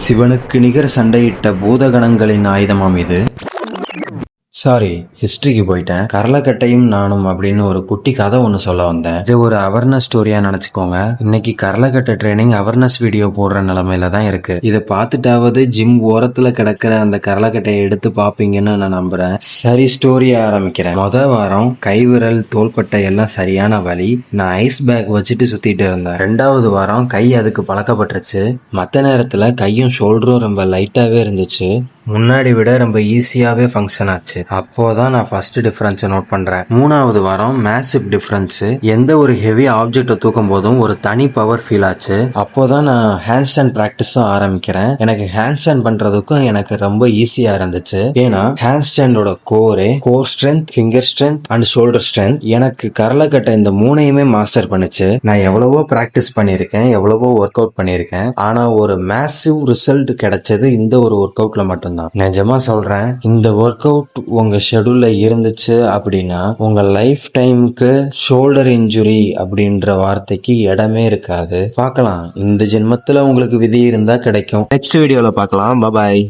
சிவனுக்கு நிகர் சண்டையிட்ட பூதகணங்களின் ஆயுதமாம் இது. சாரி, ஹிஸ்டரிக்கு போயிட்டேன். கரலக்கட்டையும் நானும் அப்படின்னு ஒரு குட்டி கதை ஒன்று சொல்ல வந்தேன். இது ஒரு அவேர்னஸ் ஸ்டோரியா நினைச்சுக்கோங்க. இன்னைக்கு கரலக்கட்டை ட்ரைனிங் அவேர்னஸ் வீடியோ போடுற நிலைமையில தான் இருக்கு. இதை பார்த்துட்டாவது ஜிம் ஓரத்துல கிடக்கிற அந்த கரலக்கட்டையை எடுத்து பாப்பீங்கன்னு நான் நம்புறேன். சரி, ஸ்டோரியை ஆரம்பிக்கிறேன். வாரம் கைவிரல் தோள்பட்டை எல்லாம் சரியான வலி. நான் ஐஸ் பேக் வச்சுட்டு சுத்திட்டு இருந்தேன். 2வது வாரம் கை அதுக்கு பழக்கப்பட்டுருச்சு. மற்ற நேரத்துல கையும் ஷோல்டரும் ரொம்ப லைட்டாவே இருந்துச்சு. முன்னாடி விட ரொம்ப ஈஸியாவே ஃபங்க்ஷன் ஆச்சு. அப்போதான் நான் ஃபர்ஸ்ட் டிஃபரன்ஸ் நோட் பண்றேன். 3வது வாரம் மேசிவ் டிஃபரன்ஸ். எந்த ஒரு ஹெவி ஆப்ஜெக்ட தூக்கும் போதும் ஒரு தனி பவர் ஃபீல் ஆச்சு. அப்போதான் நான் ஹேண்ட் ஸ்டாண்ட் பிராக்டிஸும் ஆரம்பிக்கிறேன். எனக்கு ஹேண்ட் ஸ்டாண்ட் பண்றதுக்கும் எனக்கு ரொம்ப ஈஸியா இருந்துச்சு. ஏன்னா ஹேண்ட் ஸ்டாண்டோட core strength, finger strength and shoulder strength எனக்கு கரலக்கட்டை இந்த 3யுமே மாஸ்டர் பண்ணுச்சு. நான் எவ்வளவோ பிராக்டிஸ் பண்ணிருக்கேன், எவ்வளவோ ஒர்க் அவுட் பண்ணிருக்கேன். ஆனா ஒரு மேசிவ் ரிசல்ட் கிடைச்சது இந்த ஒரு ஒர்க் அவுட்ல மட்டும். நிஜமா சொல்றேன், இந்த ஒர்க் அவுட் உங்க ஷெட்யூல்ல இருந்துச்சு அப்படின்னா உங்க லைஃப் டைமுக்கு ஷோல்டர் இன்ஜுரி அப்படின்ற வார்த்தைக்கு இடமே இருக்காது. பார்க்கலாம், இந்த ஜென்மத்துல உங்களுக்கு விதி இருந்தா கிடைக்கும். நெக்ஸ்ட் வீடியோல பார்க்கலாம். பாய்.